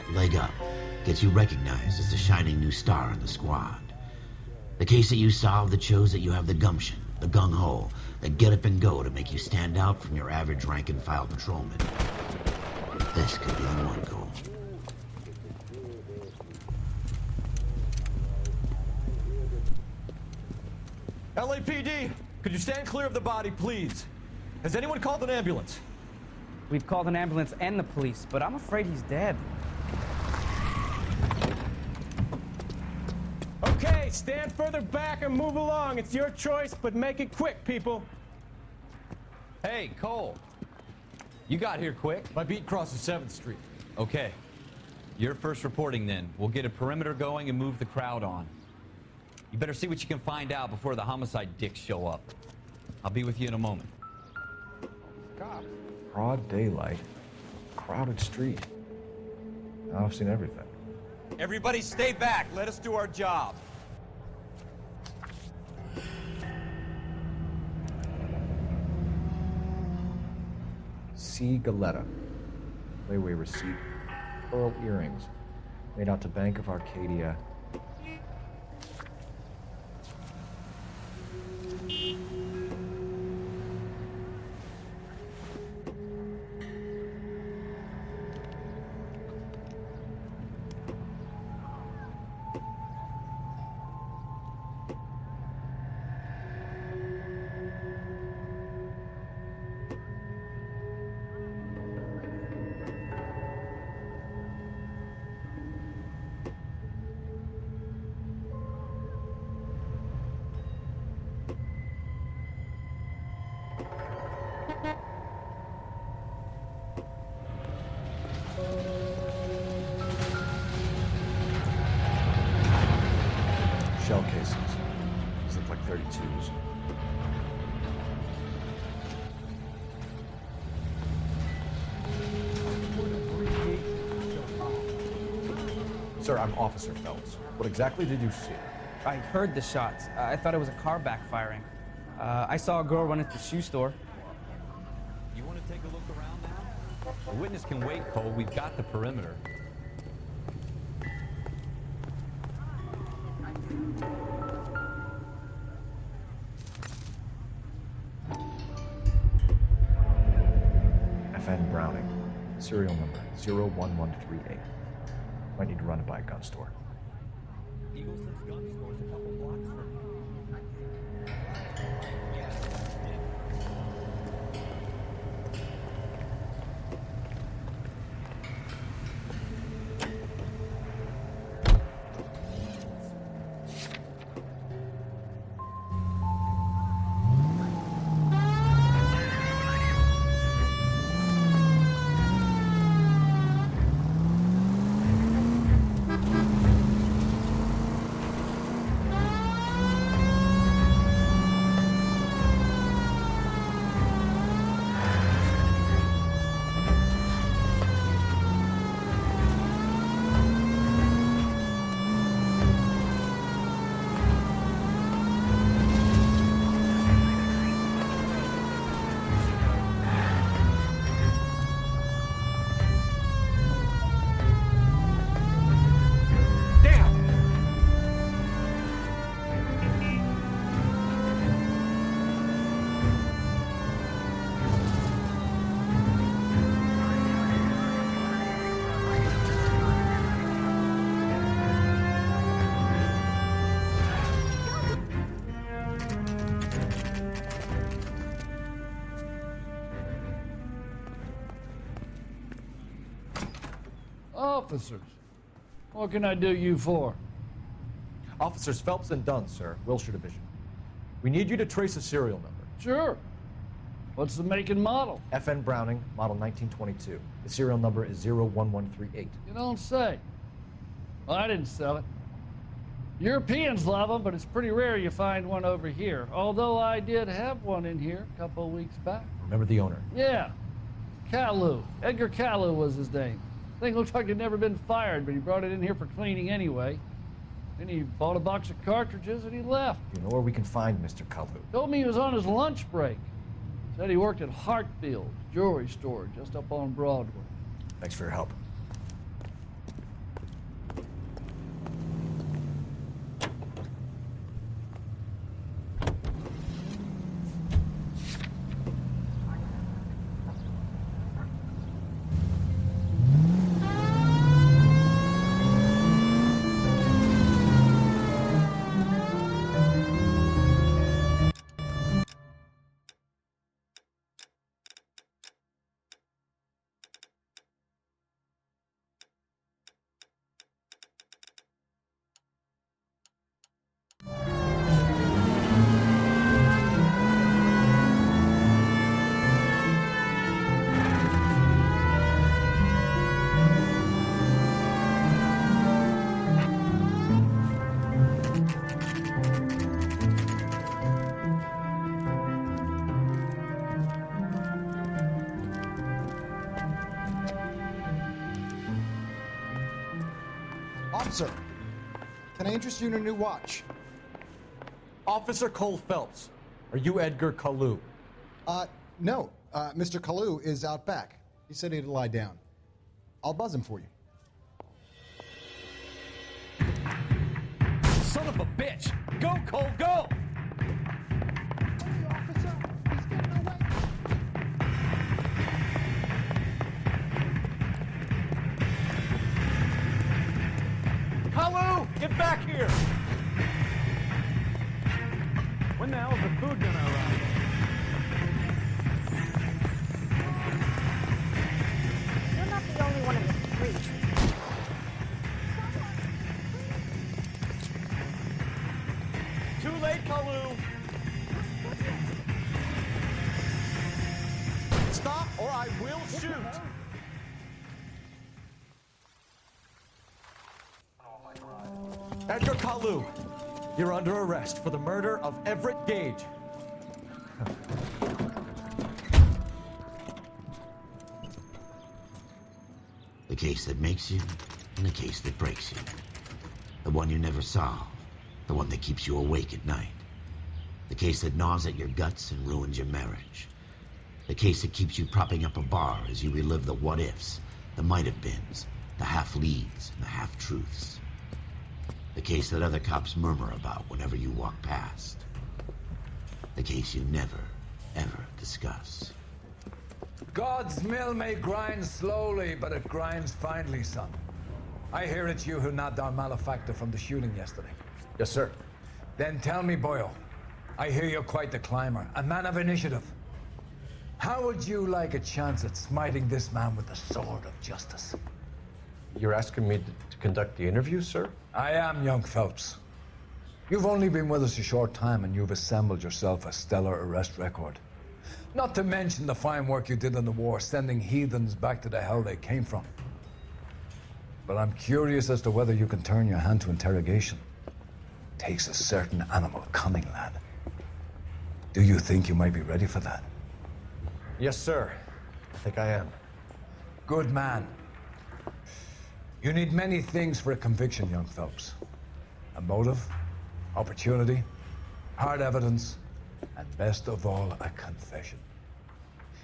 that leg up gets you recognized as the shining new star in the squad. The case that you solved that shows that you have the gumption, the gung-ho, the get up and go to make you stand out from your average rank-and-file patrolman. This could be the one goal. LAPD, could you stand clear of the body, please? Has anyone called an ambulance? We've called an ambulance and the police, but I'm afraid he's dead. Okay, stand further back and move along. It's your choice, but make it quick, people. Hey, Cole. You got here quick. My beat crosses 7th Street. Okay. You're first reporting then. We'll get a perimeter going and move the crowd on. You better see what you can find out before the homicide dicks show up. I'll be with you in a moment. God. Broad daylight. Crowded street. Now I've seen everything. Everybody stay back. Let us do our job. C. Galetta. Layaway receipt. Pearl earrings. Made out to Bank of Arcadia. Shell cases. These look like 32s. Sir, I'm Officer Phelps. What exactly did you see? I heard the shots. I thought it was a car backfiring. I saw a girl run into the shoe store. You want to take a look around now? The witness can wait, Cole. We've got the perimeter. FN Browning. Serial number 01138. Might need to run it by a gun store. Eagleson's gun store's a couple blocks from here. Officers, what can I do you for? Officers Phelps and Dunn, sir, Wilshire Division. We need you to trace a serial number. Sure. What's the make and model? FN Browning, model 1922. The serial number is 01138. You don't say. Well, I didn't sell it. Europeans love them, but it's pretty rare you find one over here. Although I did have one in here a couple of weeks back. Remember the owner? Yeah. Caillou. Edgar Caillou was his name. Thing looked like it'd never been fired, but he brought it in here for cleaning anyway. Then he bought a box of cartridges and he left. You know where we can find Mr. Caillou? Told me he was on his lunch break. Said he worked at Hartfield's jewelry store just up on Broadway. Thanks for your help. Officer, can I interest you in a new watch? Officer Cole Phelps, are you Edgar Kalu? No. Mr. Kalu is out back. He said he'd lie down. I'll buzz him for you. Son of a bitch! Go, Cole, go! Kalu, get back here! When the hell's the food gonna arrive? You're not the only one in the street. Too late, Kalu! Stop or I will shoot! Edgar Kalu, you're under arrest for the murder of Everett Gage. The case that makes you, and the case that breaks you. The one you never solve. The one that keeps you awake at night. The case that gnaws at your guts and ruins your marriage. The case that keeps you propping up a bar as you relive the what-ifs, the might-have-beens, the half-leads, and the half-truths. The case that other cops murmur about whenever you walk past. The case you never, ever discuss. God's mill may grind slowly, but it grinds finely, son. I hear it's you who nabbed our malefactor from the shooting yesterday. Yes, sir. Then tell me, Boyle, I hear you're quite the climber, a man of initiative. How would you like a chance at smiting this man with the sword of justice? You're asking me to conduct the interview, sir? I am, young Phelps. You've only been with us a short time and you've assembled yourself a stellar arrest record. Not to mention the fine work you did in the war, sending heathens back to the hell they came from. But I'm curious as to whether you can turn your hand to interrogation. Takes a certain animal cunning, lad. Do you think you might be ready for that? Yes, sir. I think I am. Good man. You need many things for a conviction, young Phelps. A motive, opportunity, hard evidence, and best of all, a confession.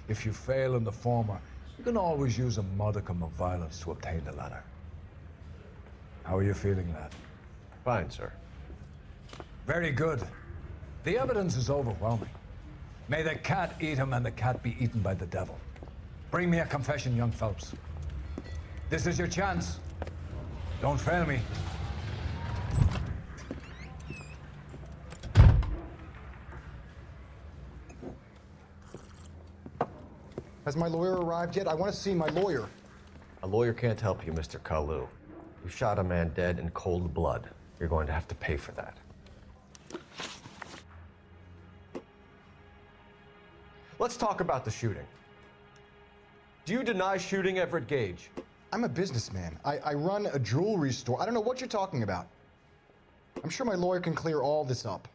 If you fail in the former, you can always use a modicum of violence to obtain the latter. How are you feeling, lad? Fine, sir. Very good. The evidence is overwhelming. May the cat eat him and the cat be eaten by the devil. Bring me a confession, young Phelps. This is your chance. Don't fail me. Has my lawyer arrived yet? I want to see my lawyer. A lawyer can't help you, Mr. Kalu. You shot a man dead in cold blood. You're going to have to pay for that. Let's talk about the shooting. Do you deny shooting Everett Gage? I'm a businessman. I run a jewelry store. I don't know what you're talking about. I'm sure my lawyer can clear all this up.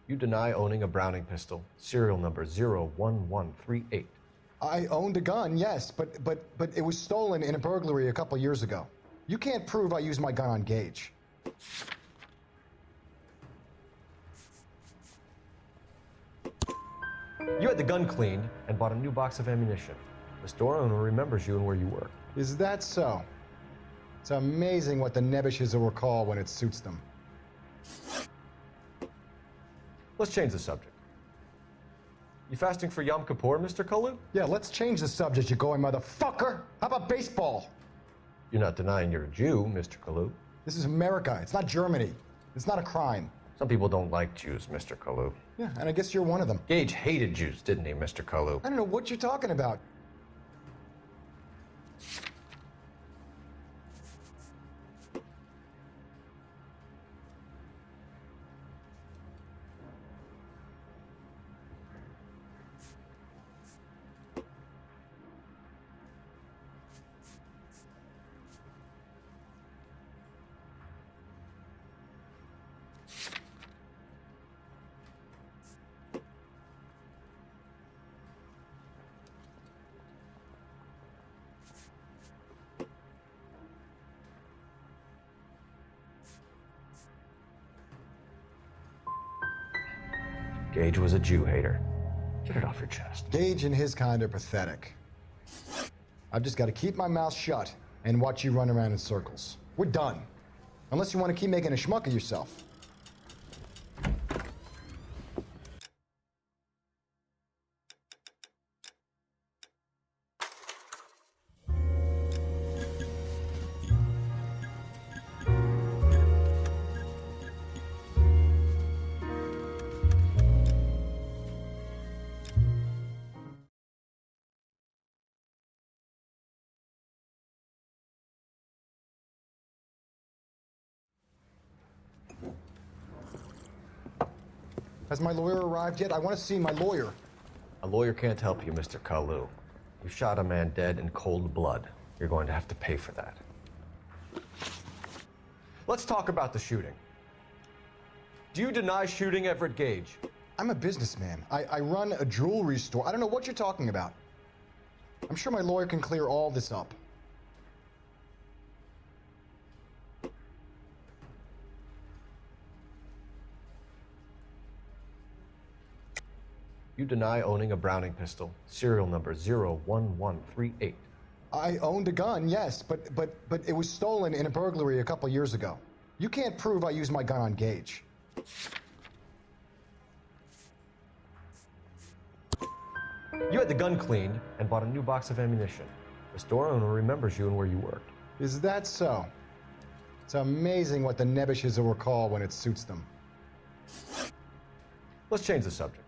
You deny owning a Browning pistol, serial number 01138. I owned a gun, yes, but it was stolen in a burglary a couple years ago. You can't prove I used my gun on Gage. You had the gun cleaned and bought a new box of ammunition. The store owner remembers you and where you were. Is that so? It's amazing what the Nebbishes will recall when it suits them. Let's change the subject. You fasting for Yom Kippur, Mr. Kalu? Yeah, let's change the subject, you going motherfucker. How about baseball? You're not denying you're a Jew, Mr. Kalu. This is America. It's not Germany. It's not a crime. Some people don't like Jews, Mr. Kalu. Yeah, and I guess you're one of them. Gage hated Jews, didn't he, Mr. Kalu? I don't know what you're talking about. Gage was a Jew hater. Get it off your chest. Gage and his kind are pathetic. I've just got to keep my mouth shut and watch you run around in circles. We're done. Unless you want to keep making a schmuck of yourself. Has my lawyer arrived yet? I want to see my lawyer. A lawyer can't help you, Mr. Kalu. You shot a man dead in cold blood. You're going to have to pay for that. Let's talk about the shooting. Do you deny shooting Everett Gage? I'm a businessman. I run a jewelry store. I don't know what you're talking about. I'm sure my lawyer can clear all this up. You deny owning a Browning pistol, serial number 01138. I owned a gun, yes, but it was stolen in a burglary a couple years ago. You can't prove I used my gun on Gage. You had the gun cleaned and bought a new box of ammunition. The store owner remembers you and where you worked. Is that so? It's amazing what the nebbishes will recall when it suits them. Let's change the subject.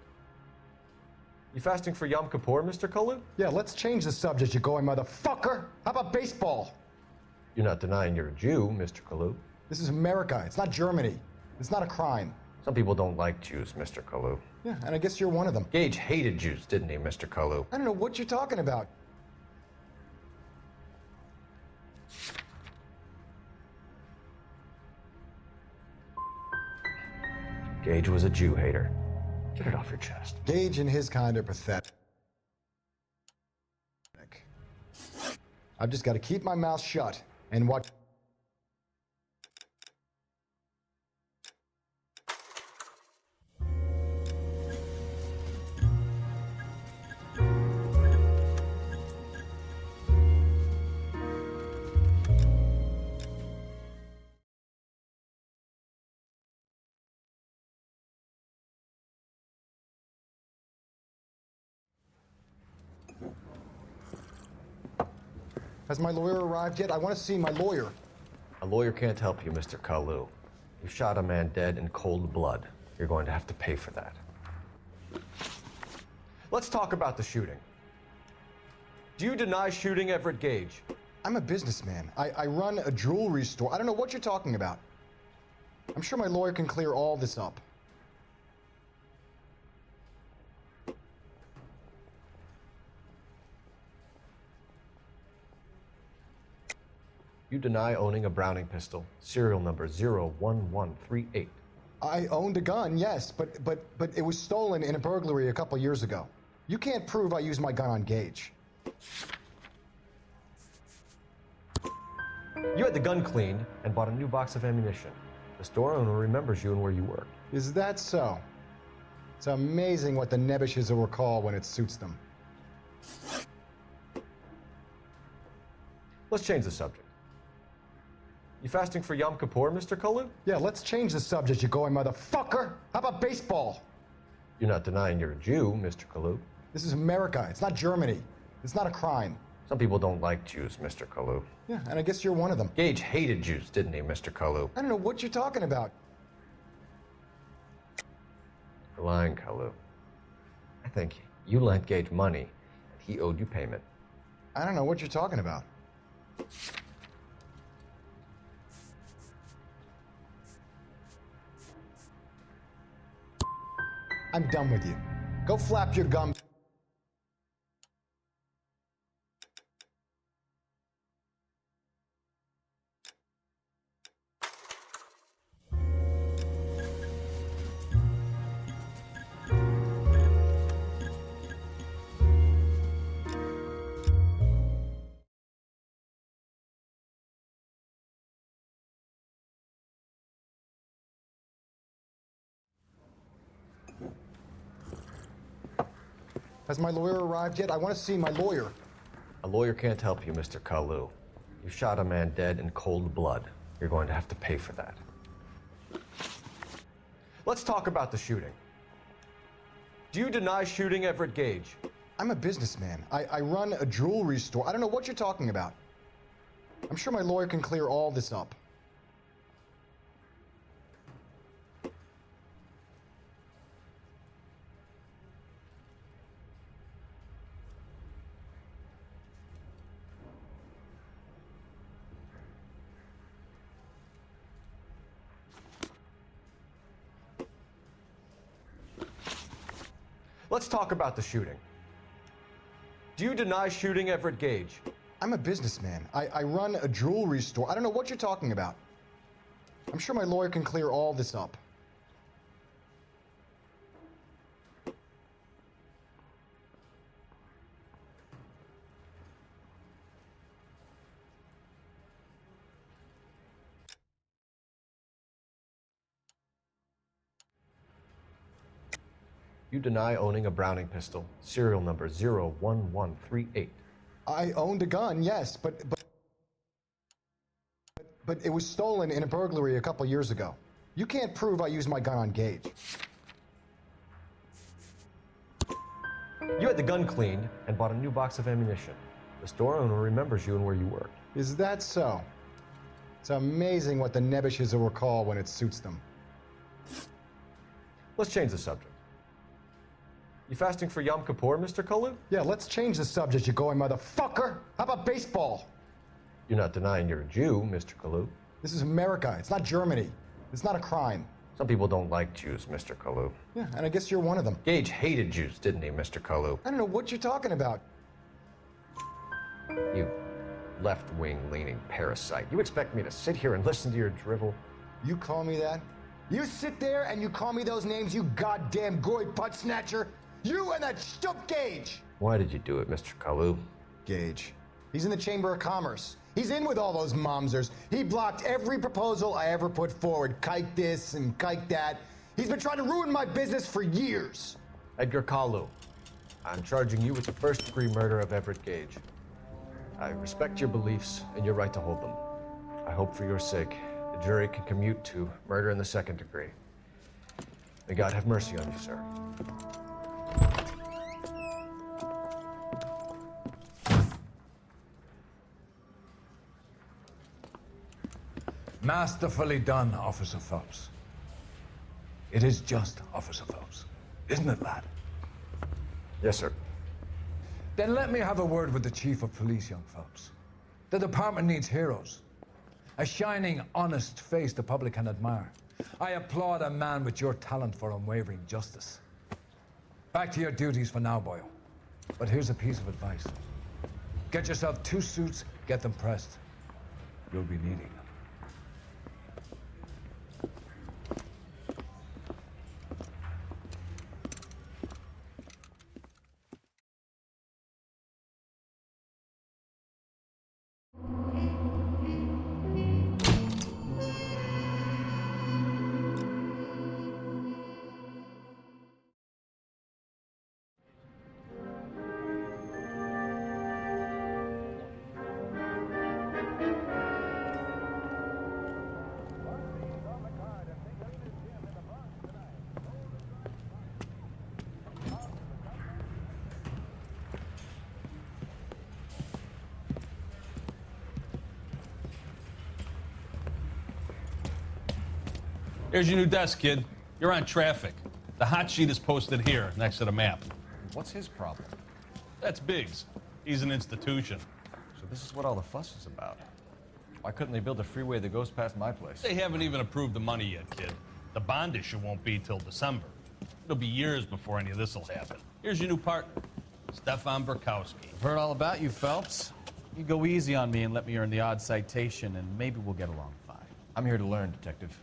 You fasting for Yom Kippur, Mr. Kalu? Yeah, let's change the subject, you going motherfucker. How about baseball? You're not denying you're a Jew, Mr. Kalu. This is America. It's not Germany. It's not a crime. Some people don't like Jews, Mr. Kalu. Yeah, and I guess you're one of them. Gage hated Jews, didn't he, Mr. Kalu? I don't know what you're talking about. Gage was a Jew hater. Get it off your chest. Gage and his kind are pathetic. I've just got to keep my mouth shut and watch. Has my lawyer arrived yet? I want to see my lawyer. A lawyer can't help you, Mr. Kalu. You shot a man dead in cold blood. You're going to have to pay for that. Let's talk about the shooting. Do you deny shooting Everett Gage? I'm a businessman. I run a jewelry store. I don't know what you're talking about. I'm sure my lawyer can clear all this up. You deny owning a Browning pistol, serial number 01138. I owned a gun, yes, but it was stolen in a burglary a couple years ago. You can't prove I used my gun on Gage. You had the gun cleaned and bought a new box of ammunition. The store owner remembers you and where you worked. Is that so? It's amazing what the nebbishes will recall when it suits them. Let's change the subject. You fasting for Yom Kippur, Mr. Kalu? Yeah, let's change the subject, you going motherfucker. How about baseball? You're not denying you're a Jew, Mr. Kalu. This is America. It's not Germany. It's not a crime. Some people don't like Jews, Mr. Kalu. Yeah, and I guess you're one of them. Gage hated Jews, didn't he, Mr. Kalu? I don't know what you're talking about. You're lying, Kalu. I think you lent Gage money, and he owed you payment. I don't know what you're talking about. I'm done with you. Go flap your gums. Has my lawyer arrived yet? I want to see my lawyer. A lawyer can't help you, Mr. Kalu. You shot a man dead in cold blood. You're going to have to pay for that. Let's talk about the shooting. Do you deny shooting Everett Gage? I'm a businessman. I run a jewelry store. I don't know what you're talking about. I'm sure my lawyer can clear all this up. Let's talk about the shooting. Do you deny shooting Everett Gage? I'm a businessman. I run a jewelry store. I don't know what you're talking about. I'm sure my lawyer can clear all this up. You deny owning a Browning pistol, serial number 01138. I owned a gun, yes, but it was stolen in a burglary a couple years ago. You can't prove I used my gun on Gage. You had the gun cleaned and bought a new box of ammunition. The store owner remembers you and where you worked. Is that so? It's amazing what the Nebbishes will recall when it suits them. Let's change the subject. You fasting for Yom Kippur, Mr. Kalu? Yeah, let's change the subject, you going motherfucker. How about baseball? You're not denying you're a Jew, Mr. Kalu. This is America. It's not Germany. It's not a crime. Some people don't like Jews, Mr. Kalu. Yeah, and I guess you're one of them. Gage hated Jews, didn't he, Mr. Kalu? I don't know what you're talking about. You left-wing leaning parasite. You expect me to sit here and listen to your drivel? You call me that? You sit there and you call me those names, you goddamn goy butt snatcher? You and that stup Gage! Why did you do it, Mr. Kalu? Gage. He's in the Chamber of Commerce. He's in with all those momsers. He blocked every proposal I ever put forward. Kike this and kike that. He's been trying to ruin my business for years. Edgar Kalu, I'm charging you with the first-degree murder of Everett Gage. I respect your beliefs and your right to hold them. I hope for your sake the jury can commute to murder in the second degree. May God have mercy on you, sir. Masterfully done, Officer Phelps. It is just Officer Phelps, isn't it, lad? Yes, sir. Then let me have a word with the Chief of Police, young Phelps. The department needs heroes. A shining, honest face the public can admire. I applaud a man with your talent for unwavering justice. Back to your duties for now, Boyle. But here's a piece of advice. Get yourself 2 suits, get them pressed. You'll be needing them. Here's your new desk, kid. You're on traffic. The hot sheet is posted here, next to the map. What's his problem? That's Biggs. He's an institution. So this is what all the fuss is about. Why couldn't they build a freeway that goes past my place? They haven't even approved the money yet, kid. The bond issue won't be till December. It'll be years before any of this will happen. Here's your new partner, Stefan Burkowski. I've heard all about you, Phelps. You go easy on me and let me earn the odd citation, and maybe we'll get along fine. I'm here to learn, Detective.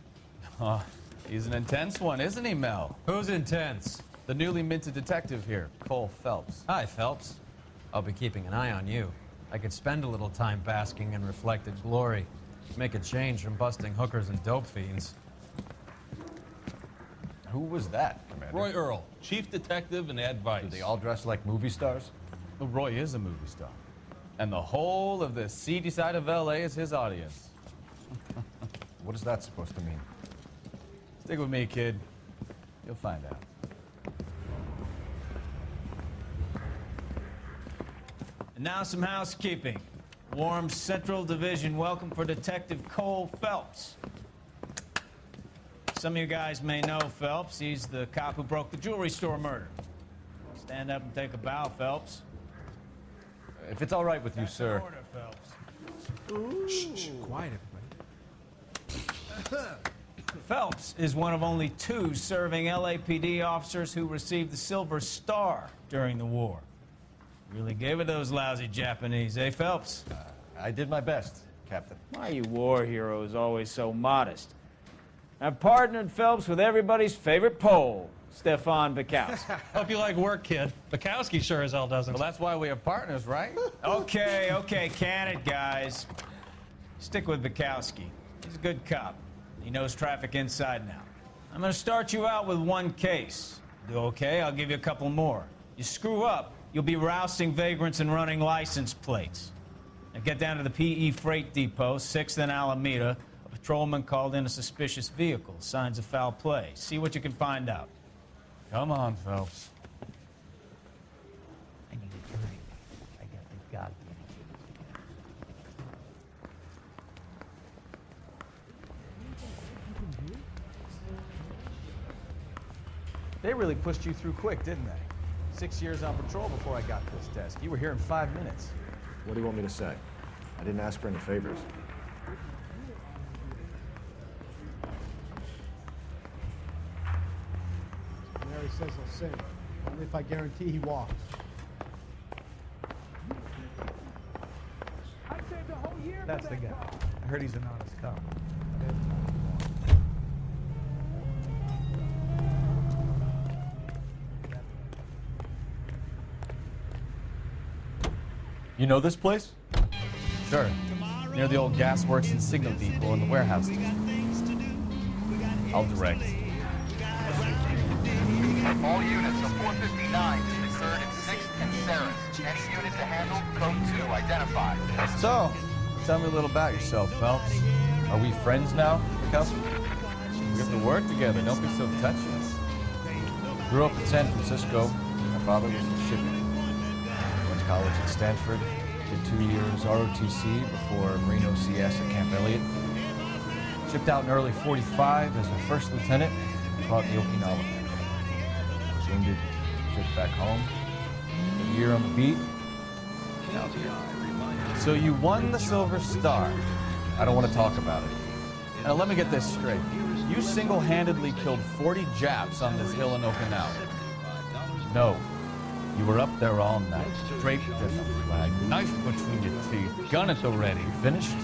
Oh, he's an intense one, isn't he, Mel? Who's intense? The newly minted detective here, Cole Phelps. Hi, Phelps. I'll be keeping an eye on you. I could spend a little time basking in reflected glory. Make a change from busting hookers and dope fiends. Who was that, Commander? Roy Earl, chief detective and advice. Do they all dress like movie stars? Well, Roy is a movie star. And the whole of the seedy side of LA is his audience. What is that supposed to mean? Stick with me, kid. You'll find out. And now some housekeeping. Warm Central Division welcome for Detective Cole Phelps. Some of you guys may know Phelps. He's the cop who broke the jewelry store murder. Stand up and take a bow, Phelps. If it's all right with you, sir. Order, Phelps. Shh, quiet, everybody. Phelps is one of only 2 serving LAPD officers who received the Silver Star during the war. Really gave it those lousy Japanese, eh, Phelps? I did my best, Captain. Why are you war heroes always so modest? I've partnered Phelps with everybody's favorite Pole, Stefan Bukowski. Hope you like work, kid. Bukowski sure as hell doesn't. Well, that's why we have partners, right? Okay, can it, guys. Stick with Bukowski. He's a good cop. He knows traffic inside and out. I'm gonna start you out with 1 case. Do okay, I'll give you a couple more. You screw up, you'll be rousting vagrants and running license plates. Now get down to the PE Freight Depot, 6th and Alameda. A patrolman called in a suspicious vehicle. Signs of foul play. See what you can find out. Come on, Phelps. I need a drink. I got the goddamn. They really pushed you through quick, didn't they? 6 years on patrol before I got to this desk. You were here in 5 minutes. What do you want me to say? I didn't ask for any favors. Mary says he'll sing, only if I guarantee he walks. That's the guy. I heard he's an honest cop. You know this place? Sure. Near the old gas works and signal depot in the warehouse district. I'll direct. All units of 459 is occurred in 6th and Sarah's. Any unit to handle, code 2, identify. So, tell me a little about yourself, Phelps. Are we friends now, Kelsey? We have to work together. Don't be so touchy. Grew up in San Francisco. My father was in shipping. Went to college at Stanford. Did 2 years ROTC before Marine OCS at Camp Elliott. Shipped out in early 45 as a first lieutenant. Fought the Okinawa. Was wounded. Shipped back home. A year on the beat. Now here. So you won the Silver Star. I don't want to talk about it. Now let me get this straight. You single-handedly killed 40 Japs on this hill in Okinawa. No. You were up there all night, draped in the flag, knife between your teeth, gun at the ready. Finished?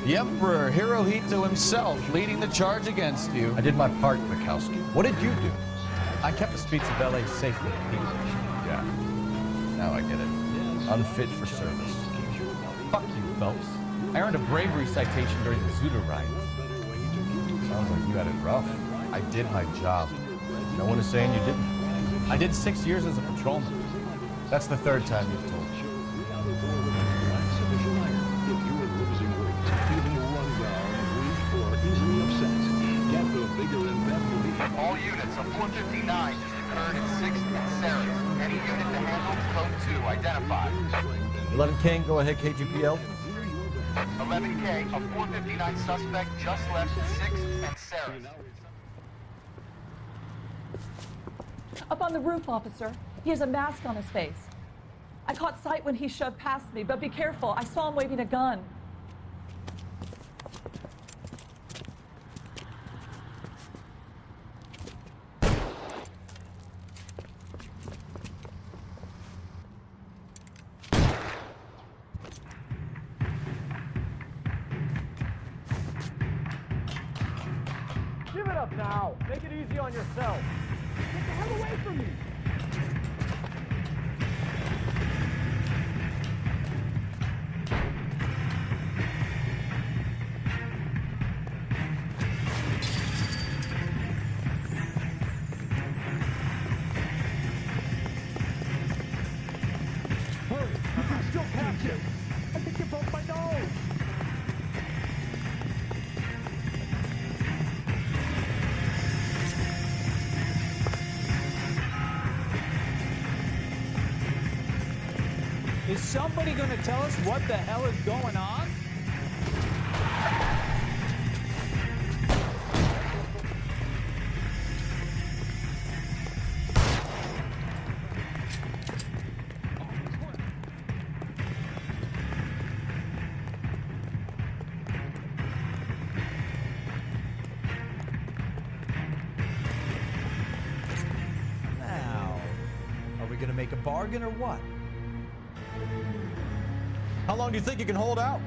The Emperor Hirohito himself leading the charge against you. I did my part, Bukowski. What did you do? I kept the streets of LA safe for the people. Yeah. Now I get it. Unfit for service. Fuck you, Phelps. I earned a bravery citation during the Zuda riots. Sounds like you had it rough. I did my job. No one is saying you didn't. I did 6 years as a patrolman. That's the 3rd time you've told me. All units of 459 is occurred in 6th and Sarah's. Any unit to handle, code 2, identify. 11 King, go ahead, KGPL. 11K, a 459 suspect just left 6th and Sarah's. Up on the roof, officer. He has a mask on his face. I caught sight when he shoved past me, but be careful. I saw him waving a gun. Give it up now. Make it easy on yourself. Get the hell away from me. Is somebody gonna tell us what the hell is going on? Now, are we gonna make a bargain or what? How long do you think you can hold out?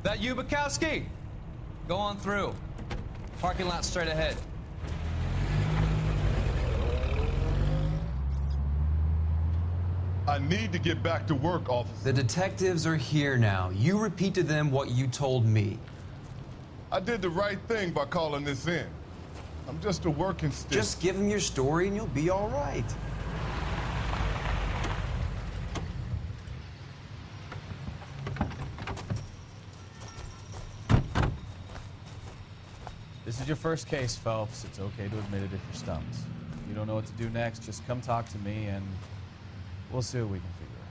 That you, Bukowski? Go on through. Parking lot straight ahead. I need to get back to work, officer. The detectives are here now. You repeat to them what you told me. I did the right thing by calling this in. I'm just a working stick. Just give them your story and you'll be all right. This is your first case, Phelps. It's okay to admit it if you're stumped. If you don't know what to do next, just come talk to me and we'll see what we can figure out.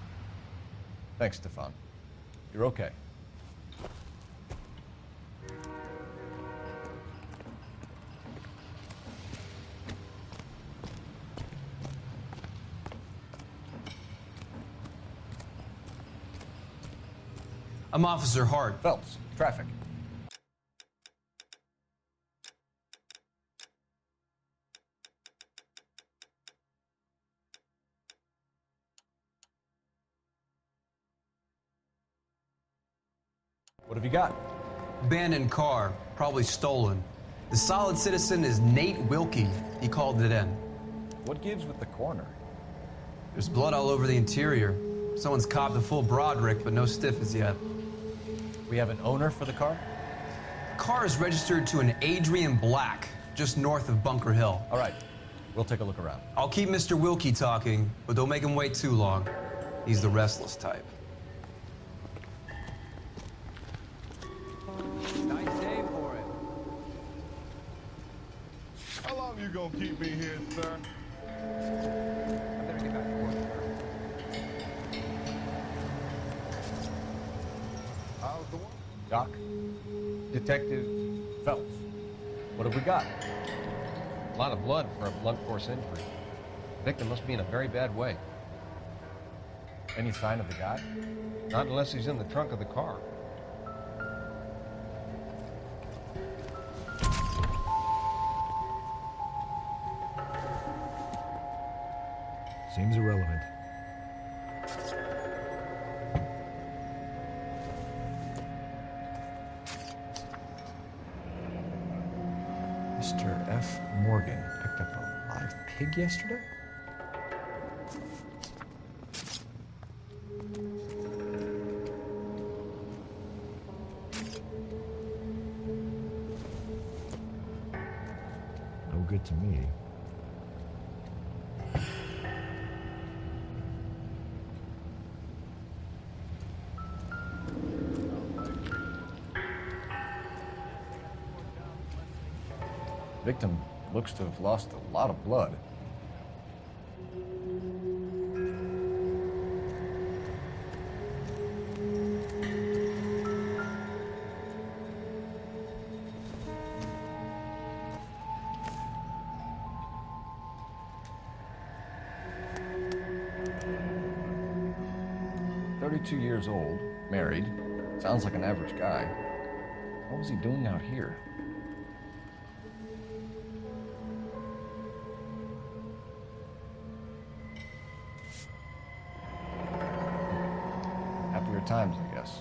Thanks, Stefan. You're okay. I'm Officer Hart. Phelps, traffic. What have you got? Abandoned car, probably stolen. The solid citizen is Nate Wilkie. He called it in. What gives with the corner? There's blood all over the interior. Someone's copped a full Broderick, but no stiff as yet. We have an owner for the car? The car is registered to an Adrian Black, just north of Bunker Hill. All right, we'll take a look around. I'll keep Mr. Wilkie talking, but don't make him wait too long. He's the restless type. Nice day for it. How long you gonna keep me here, sir? I better get back to work, sir. How's the one? Doc? Detective Phelps. What have we got? A lot of blood for a blunt force injury. The victim must be in a very bad way. Any sign of the guy? Not unless he's in the trunk of the car. Seems irrelevant. Mr. F. Morgan picked up a live pig yesterday? No good to me. Victim looks to have lost a lot of blood. 22 years old, married. Sounds like an average guy. What was he doing out here? Happier times, I guess.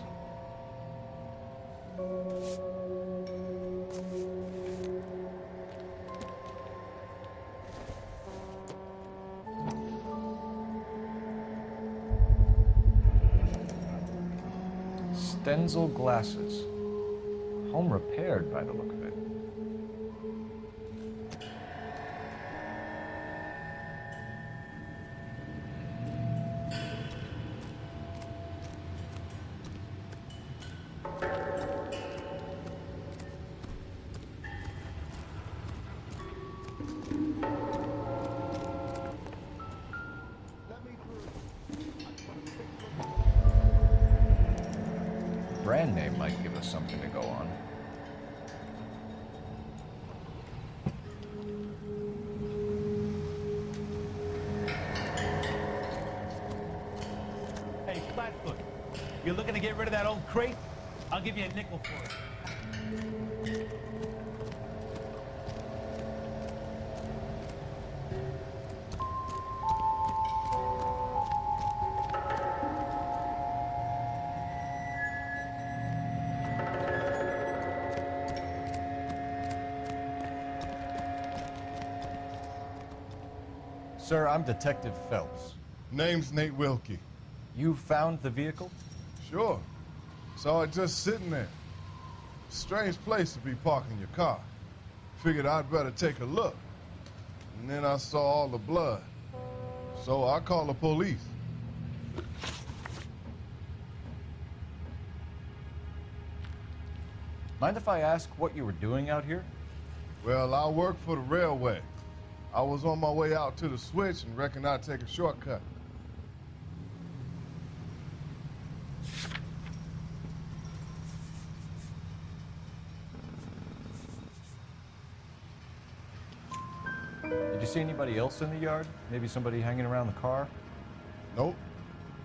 Stenzel glasses. Home repaired by the look of it. Brand name might give us something to go on. Hey, Flatfoot, you're looking to get rid of that old crate? I'll give you a nickel for it. Sir, I'm Detective Phelps. Name's Nate Wilkie. You found the vehicle? Sure. Saw it just sitting there. Strange place to be parking your car. Figured I'd better take a look. And then I saw all the blood. So I called the police. Mind if I ask what you were doing out here? Well, I work for the railway. I was on my way out to the switch and reckoned I'd take a shortcut. Did you see anybody else in the yard? Maybe somebody hanging around the car? Nope.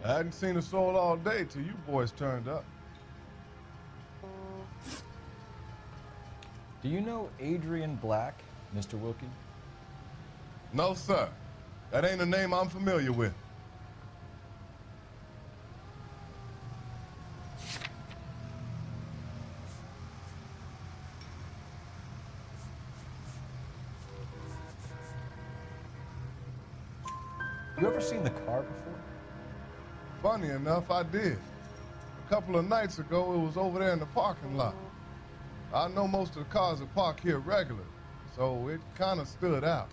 I hadn't seen a soul all day till you boys turned up. Do you know Adrian Black, Mr. Wilkie? No, sir. That ain't a name I'm familiar with. You ever seen the car before? Funny enough, I did. A couple of nights ago, it was over there in the parking lot. I know most of the cars are parked here regularly, so it kind of stood out.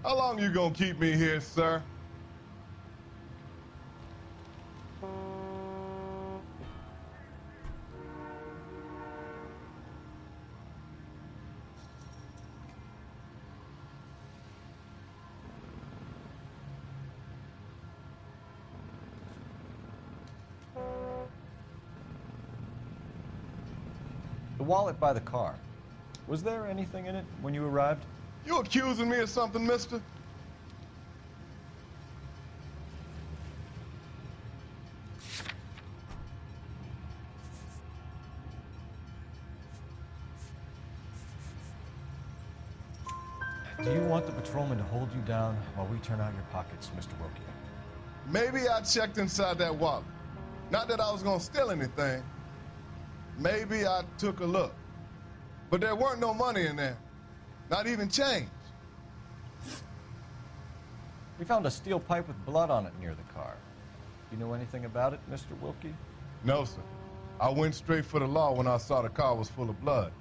How long you gonna keep me here, sir? The wallet by the car. Was there anything in it when you arrived? You accusing me of something, mister? Do you want the patrolman to hold you down while we turn out your pockets, Mr. Wilkie? Maybe I checked inside that wallet. Not that I was gonna steal anything. Maybe I took a look. But there weren't no money in there. Not even change. We found a steel pipe with blood on it near the car. You know anything about it, Mr. Wilkie? No, sir. I went straight for the law when I saw the car was full of blood.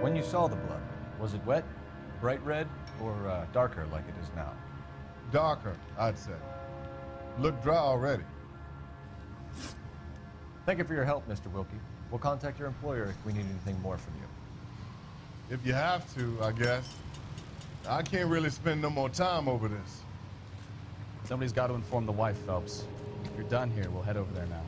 When you saw the blood, was it wet, bright red, or darker like it is now? Darker, I'd say. Looked dry already. Thank you for your help, Mr. Wilkie. We'll contact your employer if we need anything more from you. If you have to, I guess. I can't really spend no more time over this. Somebody's got to inform the wife, Phelps. If you're done here, we'll head over there now.